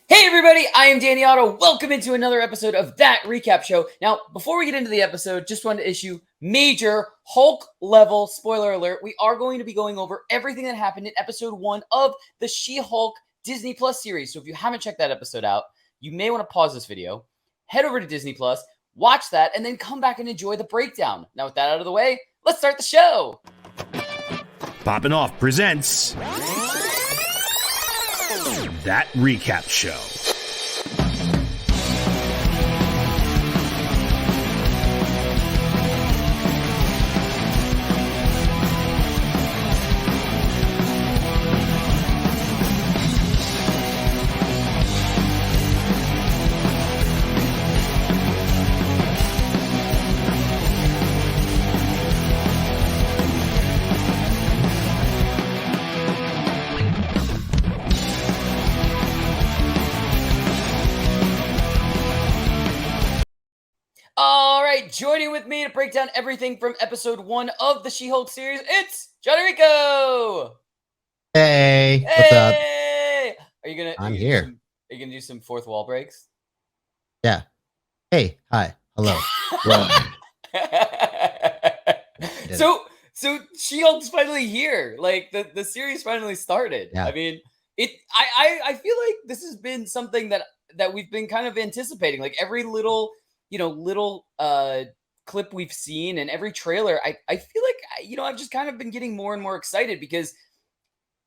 Hey everybody, I am Danny Otto. Welcome into another episode of That Recap Show. Now, before we get into the episode, just wanted to issue major Hulk level spoiler alert. We are going to be going over everything that happened in episode 1 of the She-Hulk Disney Plus series. So if you haven't checked that episode out, you may want to pause this video, head over to Disney Plus, watch that, and then come back and enjoy the breakdown. Now, with that out of the way, let's start the show. Poppin' Off presents That Recap Show. All right, joining with me to break down everything from episode 1 of the She-Hulk series, it's Jon Jon Rico. Hey, what's up? Are you gonna? I'm here. Are you gonna do some fourth wall breaks? Yeah. Hey, hi, hello. So She-Hulk's finally here. Like the series finally started. Yeah. I mean, I feel like this has been something that we've been kind of anticipating. Like every little clip we've seen and every trailer, I feel like I've just kind of been getting more and more excited because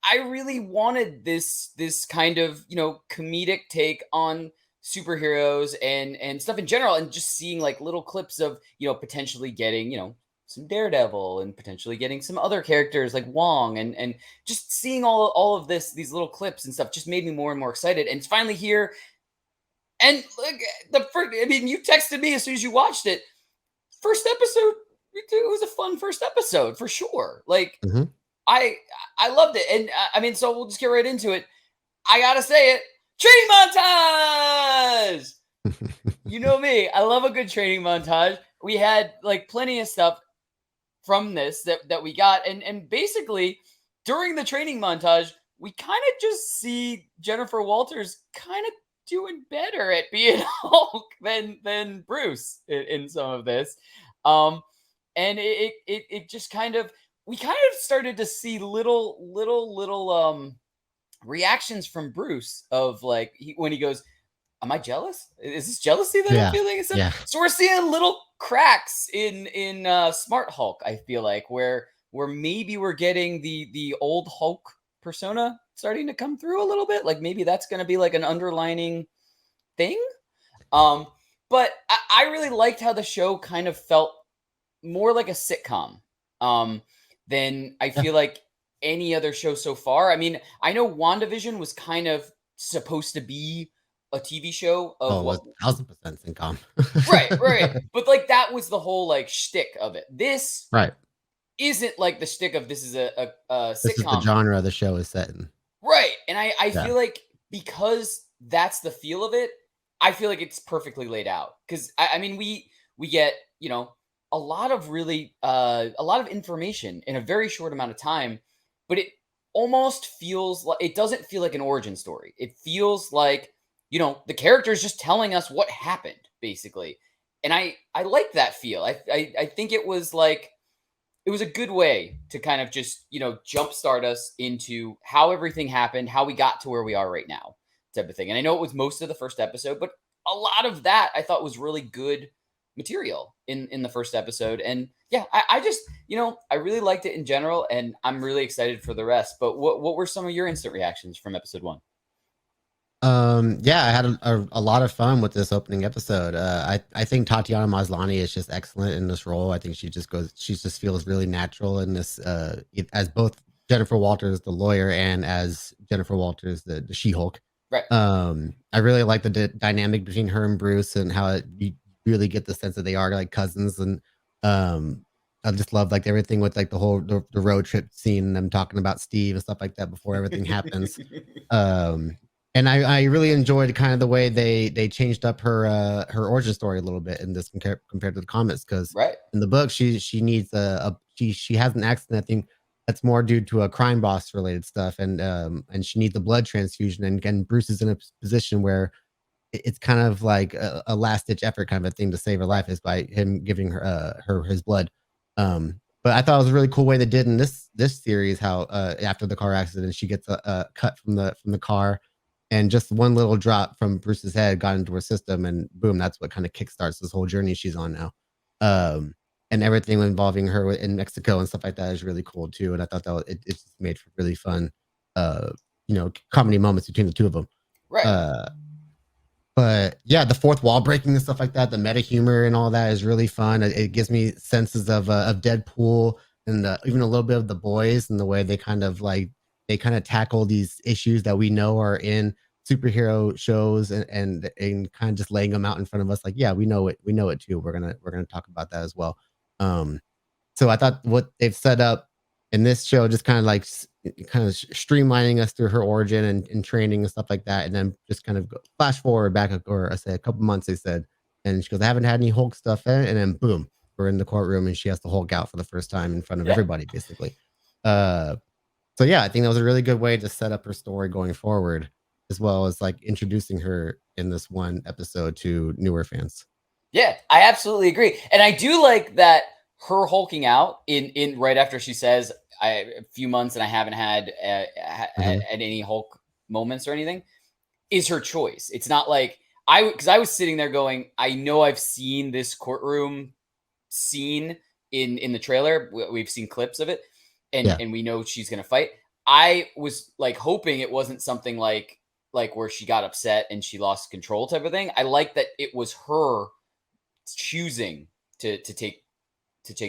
I really wanted this kind of comedic take on superheroes and stuff in general, and just seeing like little clips of potentially getting some Daredevil and potentially getting some other characters like Wong, and just seeing all of these little clips and stuff just made me more and more excited. And it's finally here. And look, you texted me as soon as you watched it. First episode, it was a fun first episode for sure. Like I loved it, and so we'll just get right into it. I gotta say it, training montage. You know me, I love a good training montage. We had like plenty of stuff from this that we got, and basically during the training montage, we kind of just see Jennifer Walters kind of doing better at being Hulk than Bruce in some of this, and it just kind of, we kind of started to see little reactions from Bruce of like when he goes, "Am I jealous? Is this jealousy that I'm feeling?" Yeah. So we're seeing little cracks in Smart Hulk. I feel like where maybe we're getting the old Hulk persona starting to come through a little bit. Like maybe that's going to be like an underlining thing. But I really liked how the show kind of felt more like a sitcom than I feel like any other show so far. I mean, I know WandaVision was kind of supposed to be a TV show of 1000% sitcom. right. But like that was the whole like shtick of it. This isn't like the shtick of this is a sitcom. This is the genre the show is set in. Right. And I feel like because that's the feel of it, I feel like it's perfectly laid out. Because I mean we get, a lot of really a lot of information in a very short amount of time, but it almost feels like, it doesn't feel like an origin story. It feels like, the character is just telling us what happened, basically. And I like that feel. I think it was like, it was a good way to kind of just, jumpstart us into how everything happened, how we got to where we are right now, type of thing. And I know it was most of the first episode, but a lot of that I thought was really good material in the first episode. And yeah, I just, I really liked it in general, and I'm really excited for the rest. But what were some of your instant reactions from episode 1? Yeah, I had a lot of fun with this opening episode. I think Tatiana Maslany is just excellent in this role. I think she just feels really natural in this, as both Jennifer Walters, the lawyer, and as Jennifer Walters, the She-Hulk. Right. I really like the dynamic between her and Bruce, and how you really get the sense that they are like cousins. And I just love like everything with like the road trip scene, them talking about Steve and stuff like that before everything happens. And I really enjoyed kind of the way they changed up her origin story a little bit in this compared to the comics, because in the book she needs she has an accident, I think, that's more due to a crime boss related stuff, and she needs a blood transfusion, and Bruce is in a position where it's kind of like a last ditch effort kind of a thing to save her life is by him giving her his blood. But I thought it was a really cool way they did in this series how after the car accident she gets a cut from the car, and just one little drop from Bruce's head got into her system, and boom, that's what kind of kickstarts this whole journey she's on now. Um, and everything involving her in Mexico and stuff like that is really cool too. And I thought that it's made for really fun, uh, comedy moments between the two of them. Right. But yeah, the fourth wall breaking and stuff like that, the meta humor and all that is really fun. It gives me senses of Deadpool and even a little bit of The Boys and the way they kind of tackle these issues that we know are in superhero shows and kind of just laying them out in front of us. Like, yeah, we know it too. We're gonna talk about that as well. So I thought what they've set up in this show just kind of streamlining us through her origin and training and stuff like that, and then just kind of flash forward back, or I say a couple months, they said, and she goes, I haven't had any Hulk stuff in, and then boom, we're in the courtroom and she has to Hulk out for the first time in front of everybody, basically. So yeah, I think that was a really good way to set up her story going forward, as well as like introducing her in this one episode to newer fans. Yeah, I absolutely agree, and I do like that her hulking out in right after she says a few months and I haven't had any Hulk moments or anything is her choice. It's not like because I was sitting there going, I know I've seen this courtroom scene in the trailer. We've seen clips of it, and we know she's gonna fight. I was like hoping it wasn't something like where she got upset and she lost control type of thing. I like that it was her choosing to take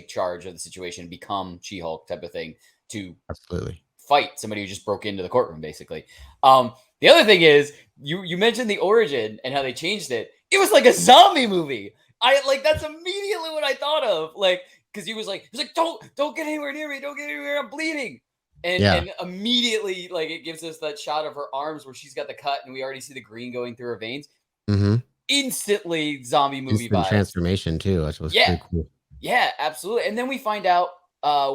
charge of the situation, become She-Hulk type of thing, to absolutely fight somebody who just broke into the courtroom, basically. The other thing is, you mentioned the origin and how they changed it. It was like a zombie movie. That's immediately what I thought of. Like, because he was like, don't get anywhere near me, don't get anywhere, I'm bleeding. And immediately, like, it gives us that shot of her arms where she's got the cut, and we already see the green going through her veins. Mm-hmm. Instantly zombie movie Instant vibes. Transformation too, which was pretty cool. Yeah, absolutely. And then we find out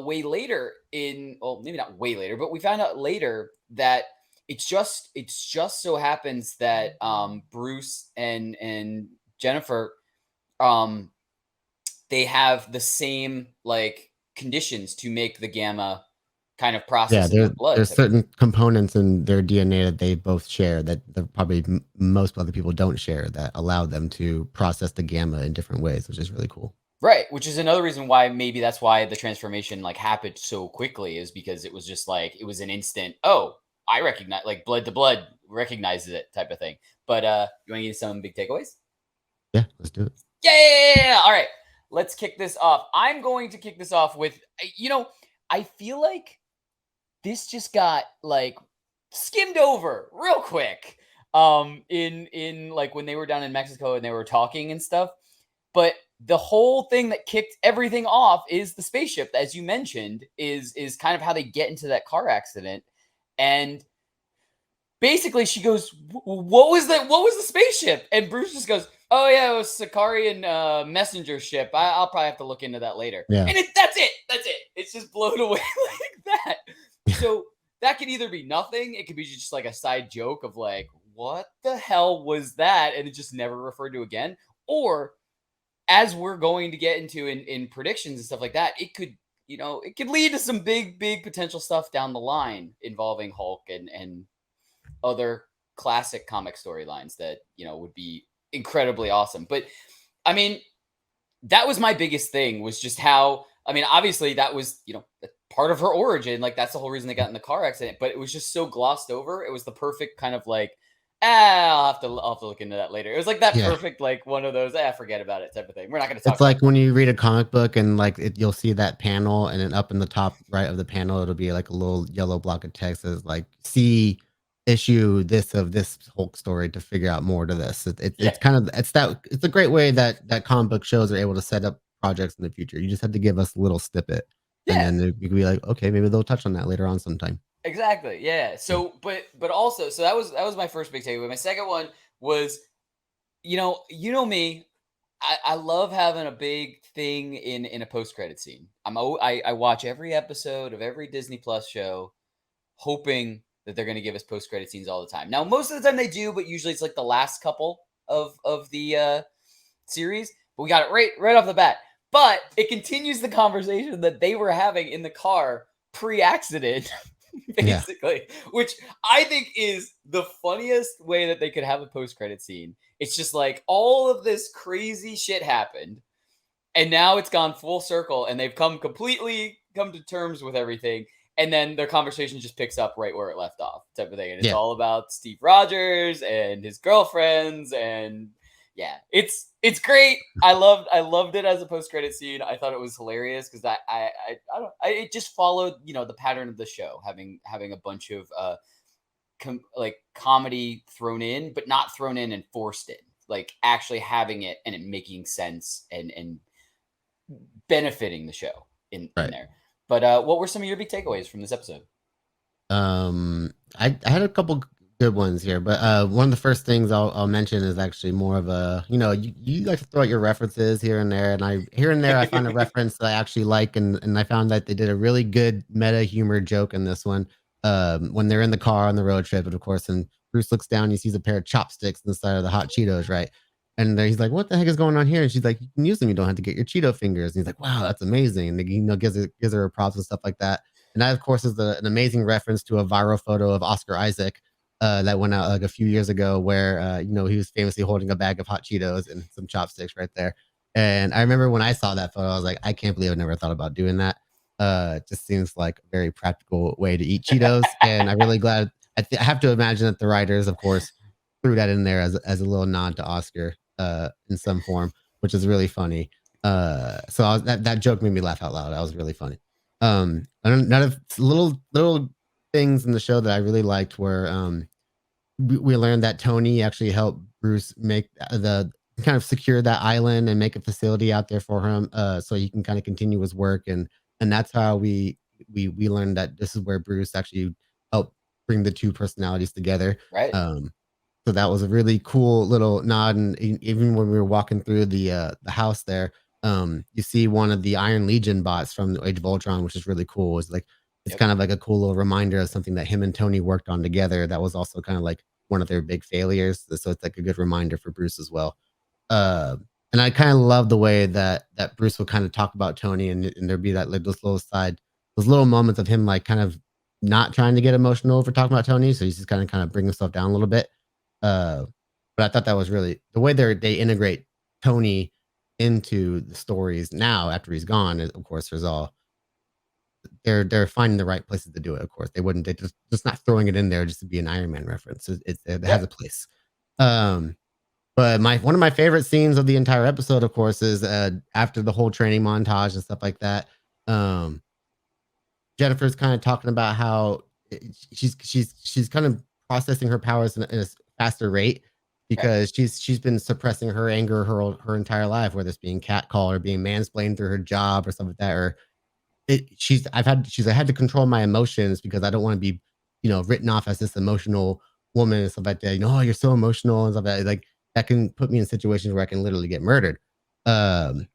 way later maybe not way later, but we found out later that it's just so happens that Bruce and Jennifer they have the same like conditions to make the gamma kind of process in their blood. There's certain components in their DNA that they both share that probably most other people don't share, that allow them to process the gamma in different ways, which is really cool. Right, which is another reason why maybe that's why the transformation like happened so quickly, is because it was just like it was an instant. Oh, I recognize, like, blood to blood recognizes it type of thing. But you want to get some big takeaways? Yeah, let's do it. Yeah. All right, let's kick this off. I'm going to kick this off with I feel like this just got like skimmed over real quick. In like when they were down in Mexico and they were talking and stuff, but the whole thing that kicked everything off is the spaceship, as you mentioned, is kind of how they get into that car accident. And basically she goes, what was the spaceship? And Bruce just goes, oh yeah, it was Sicarian messenger ship. I'll probably have to look into that later. Yeah. And that's it. It's just blown away like that. So that could either be nothing. It could be just like a side joke of like, what the hell was that? And it just never referred to again. Or as we're going to get into in predictions and stuff like that, it could lead to some big potential stuff down the line involving Hulk and other classic comic storylines that would be incredibly awesome. But I mean, that was my biggest thing, was just how, I mean, obviously that was part of her origin, like that's the whole reason they got in the car accident, but it was just so glossed over. It was the perfect kind of like, I'll have to look into that later. It was like that perfect, like one of those, forget about it type of thing. We're not going to talk. It's like when you read a comic book and like you'll see that panel, and then up in the top right of the panel, it'll be like a little yellow block of text that is like, see issue this of this Hulk story to figure out more to this. It's kind of, it's a great way that comic book shows are able to set up projects in the future. You just have to give us a little snippet, and then you can be like, okay, maybe they'll touch on that later on sometime. Exactly. Yeah. So, but also, so that was my first big takeaway. My second one was, you know me, I love having a big thing in a post credit scene. I watch every episode of every Disney Plus show, hoping that they're going to give us post credit scenes all the time. Now, most of the time they do, but usually it's like the last couple of the series. But we got it right off the bat. But it continues the conversation that they were having in the car pre-accident, basically, which I think is the funniest way that they could have a post-credit scene. It's just like all of this crazy shit happened, and now it's gone full circle, and they've come to terms with everything. And then their conversation just picks up right where it left off, type of thing. And it's all about Steve Rogers and his girlfriends, and yeah, it's great. I loved it as a post credit scene. I thought it was hilarious because it just followed the pattern of the show, having a bunch of like comedy thrown in, but not thrown in and forced in, like actually having it and it making sense and benefiting the show in there. But what were some of your big takeaways from this episode? I had a couple good ones here, but one of the first things I'll mention is actually more of a, you like to throw out your references here and there, and I found a reference that I actually like, and I found that they did a really good meta humor joke in this one. When they're in the car on the road trip, and of course, and Bruce looks down, he sees a pair of chopsticks inside of the hot Cheetos, right? And he's like, "What the heck is going on here?" And she's like, "You can use them. You don't have to get your Cheeto fingers." And he's like, "Wow, that's amazing!" And gives her props and stuff like that. And that, of course, is an amazing reference to a viral photo of Oscar Isaac that went out like a few years ago, where he was famously holding a bag of hot Cheetos and some chopsticks right there. And I remember when I saw that photo, I was like, I can't believe I never thought about doing that. It just seems like a very practical way to eat Cheetos, and I'm really glad. I have to imagine that the writers, of course, threw that in there as a little nod to Oscar in some form, which is really funny. So that joke made me laugh out loud. That was really funny. Another little things in the show that I really liked were we learned that Tony actually helped Bruce make the kind of secure that island and make a facility out there for him, so he can kind of continue his work, and that's how we learned that this is where Bruce actually helped bring the two personalities together. Right. So that was a really cool little nod, and even when we were walking through the house there, you see one of the Iron Legion bots from the Age of Ultron, which is really cool. It's kind of like a cool little reminder of something that him and Tony worked on together. That was also kind of like one of their big failures. So it's like a good reminder for Bruce as well. Uh, and I kind of love the way that Bruce would kind of talk about Tony, and there'd be that like those little moments of him like kind of not trying to get emotional over talking about Tony. So he's just kind of bring himself down a little bit. Uh, but I thought that was really the way they integrate Tony into the stories now after he's gone. Of course, there's all they're finding the right places to do it. Of course, they just not throwing it in there just to be an Iron Man reference. It has a place. But one of my favorite scenes of the entire episode, of course, is after the whole training montage and stuff like that. Jennifer's kind of talking about how she's kind of processing her powers in a faster rate because she's been suppressing her anger her entire life, whether it's being catcalled or being mansplained through her job or something like that. Or I had to control my emotions because I don't want to be, written off as this emotional woman and stuff like that. Oh, you're so emotional and stuff like that. Like that can put me in situations where I can literally get murdered. And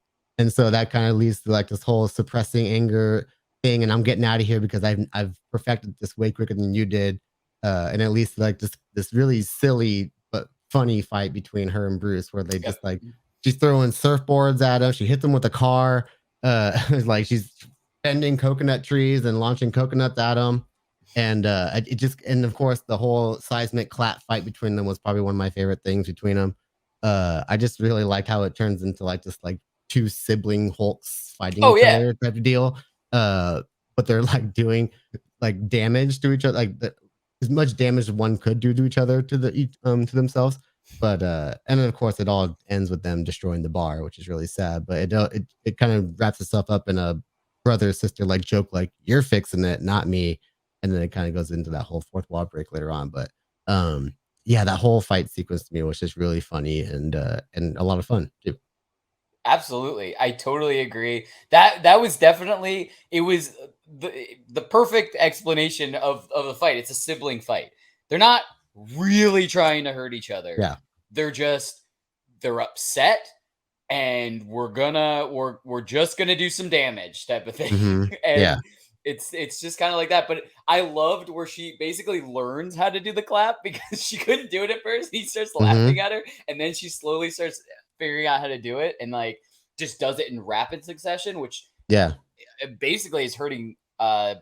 so that kind of leads to like this whole suppressing anger thing, and I'm getting out of here because I've perfected this way quicker than you did. And at least like this really silly but funny fight between her and Bruce, where they just like she's throwing surfboards at him, she hits him with a car, like she's bending coconut trees and launching coconuts at him, and and of course the whole seismic clap fight between them was probably one of my favorite things between them. I just really liked how it turns into like this like two sibling Hulks fighting each other type of deal. But they're like doing like damage to each other, like as much damage as one could do to each other to themselves. But and then of course it all ends with them destroying the bar, which is really sad. But it kind of wraps itself up in a brother sister like joke, like you're fixing it, not me. And then it kind of goes into that whole fourth wall break later on. But yeah, that whole fight sequence to me was just really funny and a lot of fun too. Absolutely. I totally agree. That was definitely it was the perfect explanation of the fight. It's a sibling fight. They're not really trying to hurt each other. Yeah. They're upset and we're just gonna do some damage type of thing. Yeah. And it's just kind of like that. But I loved where she basically learns how to do the clap because she couldn't do it at first. He starts laughing Hmm. at her, and then she slowly starts figuring out how to do it, and like just does it in rapid succession, which Yeah. basically is hurting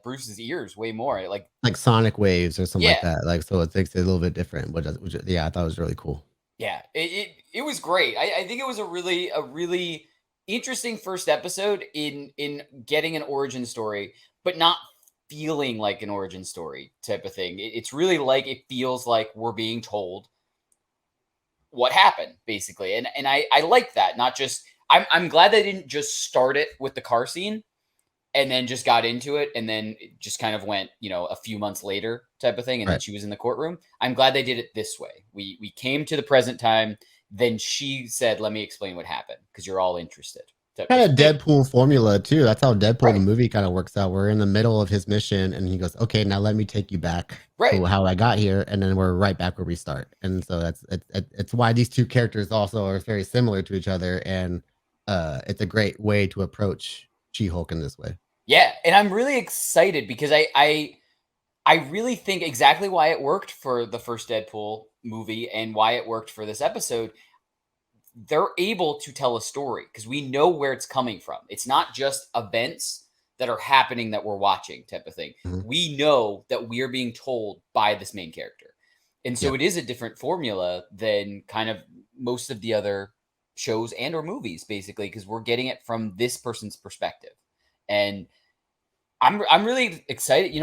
Bruce's ears way more. Like, Like sonic waves or something like yeah, that. Like, so it makes it a little bit different, which yeah, I thought was really cool. yeah, it was great. I think it was a really interesting first episode in getting an origin story, but not feeling like an origin story type of thing. It's really like it feels like we're being told what happened, basically. And I like that. Not just I'm glad they didn't just start it with the car scene and then just got into it and then it just kind of went, a few months later type of thing, and then Right. she was in the courtroom. I'm glad they did it this way. We came to the present time, then she said, "Let me explain what happened because you're all interested." Type of Kind of thing. Deadpool formula too. That's how Deadpool the Right. movie kind of works out. We're in the middle of his mission, and he goes, "Okay, now let me take you back Right. to how I got here," and then we're right back where we start. And so it's why these two characters also are very similar to each other, and it's a great way to approach She-Hulk in this way. Yeah, and I'm really excited because I really think exactly why it worked for the first Deadpool movie and why it worked for this episode. They're able to tell a story because we know where it's coming from. It's not just events that are happening that we're watching type of thing. Mhm. We know that we are being told by this main character. And so Yep. it is a different formula than kind of most of the other shows and or movies basically because we're getting it from this person's perspective. And I'm really excited.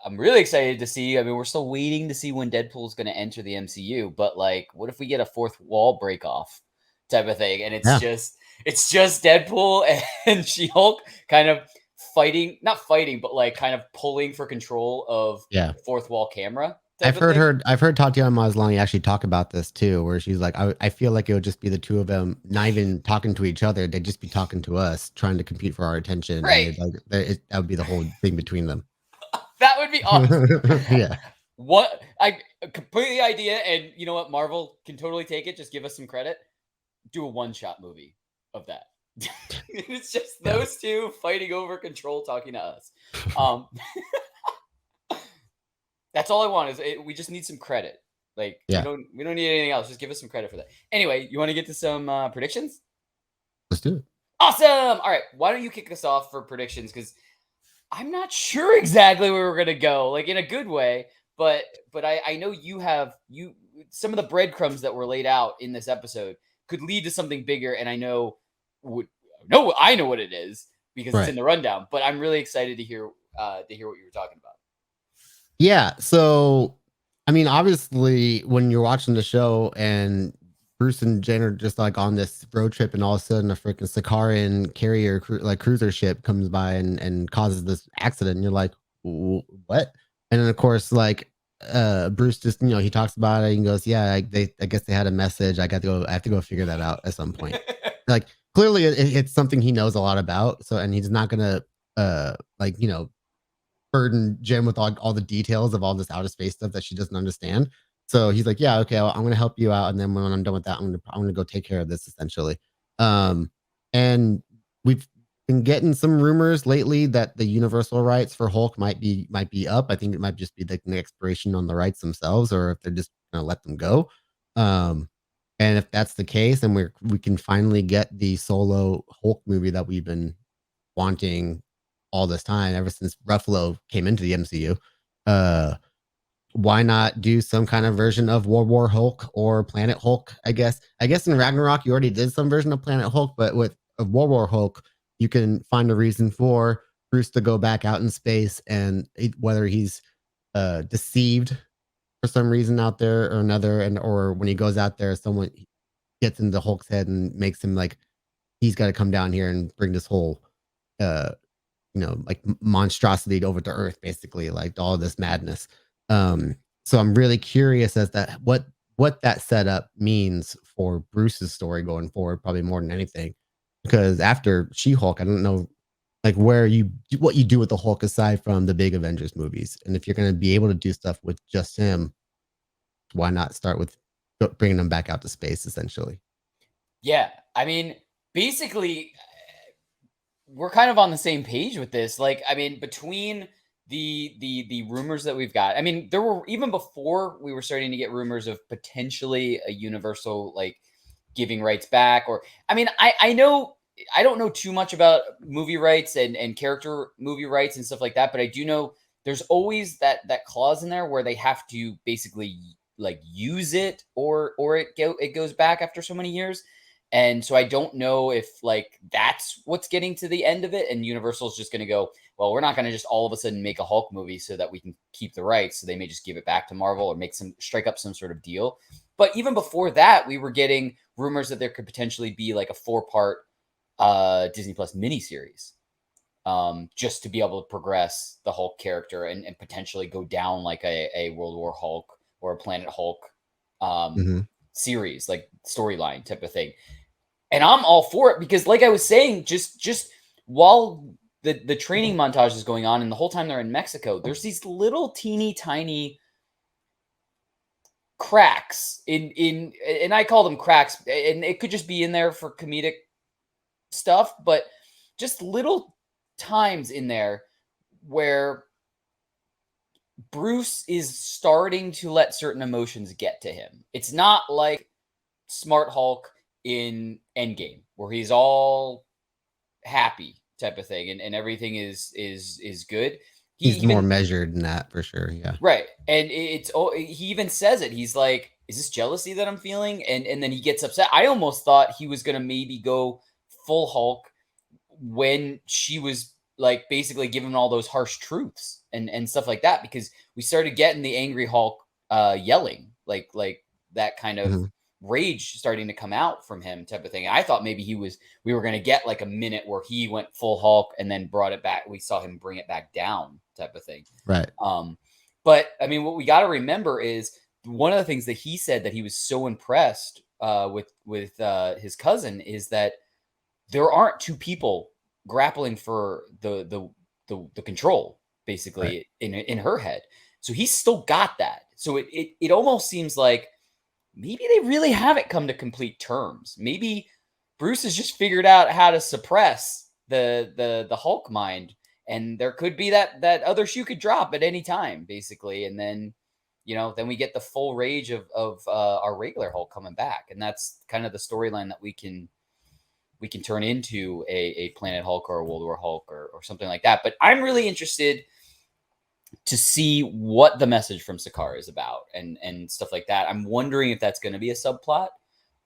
I'm really excited to see. I mean, we're still waiting to see when Deadpool's going to enter the MCU. But like, what if we get a fourth wall break off type of thing, and Yeah. it's just Deadpool and She Hulk kind of fighting, not fighting, but like kind of pulling for control of Yeah. fourth wall camera type of thing. I've heard Tatiana Maslany actually talk about this too, where she's like, I feel like it would just be the two of them, not even talking to each other. They'd just be talking to us, trying to compete for our attention, and Right. that would be the whole thing between them. That would be awesome. Yeah, What I completely idea, and you know what, Marvel can totally take it. Just give us some credit. Do a one shot movie of that. It's just yeah, those two fighting over control, talking to us. Um, that's all I want we just need some credit. Like yeah. we don't need anything else. Just give us some credit for that. Anyway, you want to get to some predictions? Let's do it. Awesome. All right, why don't you kick us off for predictions? Because I'm not sure exactly where we're gonna go, like in a good way. But I know you some of the breadcrumbs that were laid out in this episode could lead to something bigger, and what I know what it is because it's Right. in the rundown. But I'm really excited to hear what you were talking about. Yeah. So, I mean, obviously, when you're watching the show and Bruce and Jen are just like on this road trip, and all of a sudden a freaking Sakaran carrier like cruiser ship comes by and causes this accident, and you're like, What?" And then of course, like Bruce just he talks about it and goes, "Yeah, I guess they had a message. I have to go figure that out at some point." Like clearly, it's something he knows a lot about. So, and he's not gonna like burden Jen with all the details of all this outer space stuff that she doesn't understand. So he's like, "Yeah, okay, I'm gonna help you out, and then when I'm done with that, I'm gonna go take care of this essentially." Um, and we've been getting some rumors lately that the universal rights for Hulk might be up. I think it might just be like an expiration on the rights themselves, or if they're just gonna let them go. Um, and if that's the case, then we can finally get the solo Hulk movie that we've been wanting all this time ever since Ruffalo came into the MCU. Uh, why not do some kind of version of World War Hulk or Planet Hulk? I guess in Ragnarok you already did some version of Planet Hulk, but with World War Hulk, you can find a reason for Bruce to go back out in space, and whether he's deceived for some reason out there or another, and or when he goes out there, someone gets into Hulk's head and makes him like he's got to come down here and bring this whole uh like monstrosity over to Earth, basically, like all this madness. So I'm really curious as that what that setup means for Bruce's story going forward, probably more than anything. Because after She-Hulk, I don't know like what you do with the Hulk aside from the big Avengers movies, and if you're going to be able to do stuff with just him, why not start with bringing him back out to space, essentially? Yeah, I mean, basically, we're kind of on the same page with this. Like, I mean, between the rumors that we've got, I mean, there were even before we were starting to get rumors of potentially a Universal like giving rights back, or I mean, I know I don't know too much about movie rights and character movie rights and stuff like that, but I do know there's always that clause in there where they have to basically like use it or it goes back after so many years. And so I don't know if like that's what's getting to the end of it, and Universal's just going to go, well, we're not going to just all of a sudden make a Hulk movie so that we can keep the rights. So they may just give it back to Marvel or make some strike up some sort of deal. But even before that, we were getting rumors that there could potentially be like a 4-part Disney Plus miniseries, just to be able to progress the Hulk character and potentially go down like a World War Hulk or a Planet Hulk series, like storyline type of thing. And I'm all for it because, like I was saying, just while the training montage is going on and the whole time they're in Mexico, there's these little teeny tiny cracks in and I call them cracks, and it could just be in there for comedic stuff, but just little times in there where Bruce is starting to let certain emotions get to him. It's not like Smart Hulk in Endgame where he's all happy type of thing and everything is good. He's more measured than that for sure. Yeah. Right. And he even says it. He's like, is this jealousy that I'm feeling? And then he gets upset. I almost thought he was gonna maybe go full Hulk when she was like basically giving all those harsh truths and stuff like that, because we started getting the angry Hulk yelling, like that kind of rage starting to come out from him type of thing. I thought maybe we were going to get like a minute where he went full Hulk and then brought it back. We saw him bring it back down type of thing. Right. But I mean, what we got to remember is one of the things that he said that he was so impressed with his cousin is that there aren't two people grappling for the control basically in her head. So he's still got that. So it almost seems like maybe they really haven't come to complete terms. Maybe Bruce has just figured out how to suppress the Hulk mind, and there could be that other shoe could drop at any time, basically, and then then we get the full rage of our regular Hulk coming back, and that's kind of the storyline that we can turn into a Planet Hulk or a World War Hulk or something like that. But I'm really interested to see what the message from Sakaar is about and stuff like that. I'm wondering if that's going to be a subplot,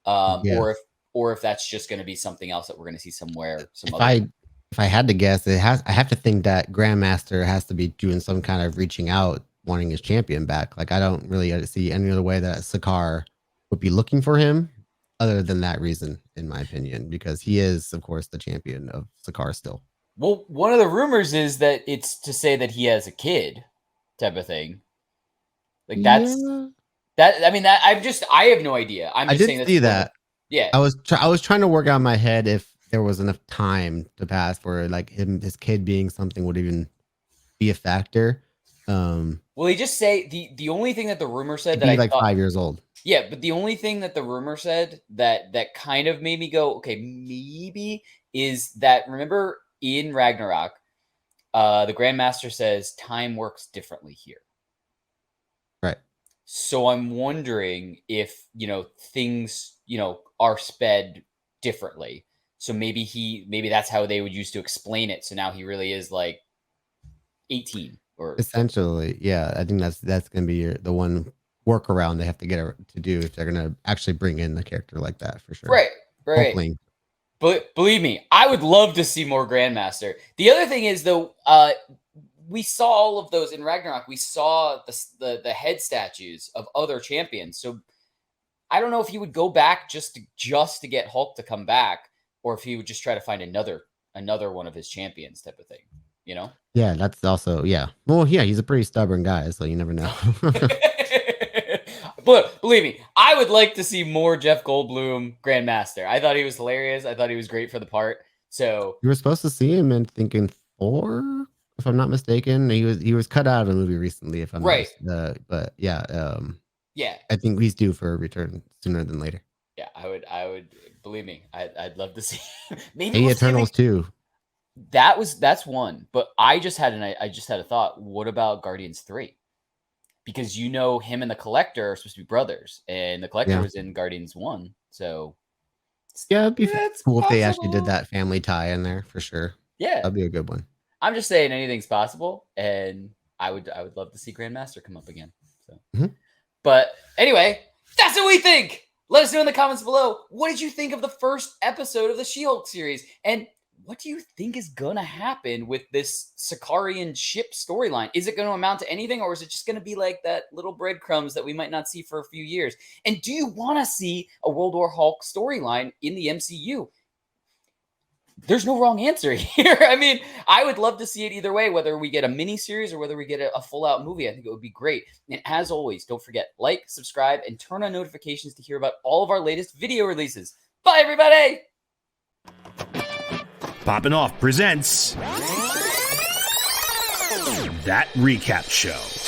or if that's just going to be something else that we're going to see somewhere. If I had to guess, I have to think that Grandmaster has to be doing some kind of reaching out, wanting his champion back. Like I don't really see any other way that Sakaar would be looking for him, other than that reason, in my opinion, because he is, of course, the champion of Sakaar still. Well, one of the rumors is that it's to say that he has a kid, type of thing. Like that. I mean, that I have no idea. I did see that. Yeah, I was trying to work out in my head if there was enough time to pass for like his kid being something would even be a factor. Well, they just say the only thing that the rumor said that I like 5 years old. Yeah, but the only thing that the rumor said that kind of made me go, okay, maybe, is that, remember in Ragnarok, the Grandmaster says time works differently here. Right. So I'm wondering if, things, are sped differently. So maybe that's how they would use to explain it. So now he really is like 18 or essentially. Yeah, I think that's going to be the one workaround they have to get to do if they're going to actually bring in the character like that, for sure. Right. Hopefully. But believe me, I would love to see more Grandmaster. The other thing is, though, we saw all of those in Ragnarok. We saw the head statues of other champions. So I don't know if he would go back just to get Hulk to come back, or if he would just try to find another one of his champions type of thing. Yeah, that's also, yeah. Well, yeah, he's a pretty stubborn guy, so you never know. But believe me, I would like to see more Jeff Goldblum Grandmaster. I thought he was hilarious. I thought he was great for the part. So you were supposed to see him in thinking 4, if I'm not mistaken. He was cut out of a movie recently, if I'm right. But yeah, yeah, I think he's due for a return sooner than later. Yeah, I would believe me. I'd love to see. Maybe Hey, we'll see Eternals too. that's one. But I just had a thought. What about Guardians 3? Because him and the Collector are supposed to be brothers, and the Collector was in Guardians 1. So yeah, it'd be cool if they actually did possible. that family tie in there for sure. Yeah, That'd be a good one. I'm just saying anything's possible, and I would love to see Grandmaster come up again. So, but anyway, that's what we think. Let us know in the comments below. What did you think of the first episode of the She-Hulk series, and what do you think is gonna happen with this Sicarian ship storyline? Is it going to amount to anything, or is it just going to be like that little breadcrumbs that we might not see for a few years? And do you want to see a World War Hulk storyline in the MCU? There's no wrong answer here. I mean, I would love to see it either way, whether we get a mini series or whether we get a full-out movie. I think it would be great. And as always, don't forget, like, subscribe, and turn on notifications to hear about all of our latest video releases. Bye, everybody! Popping Off presents That Recap Show.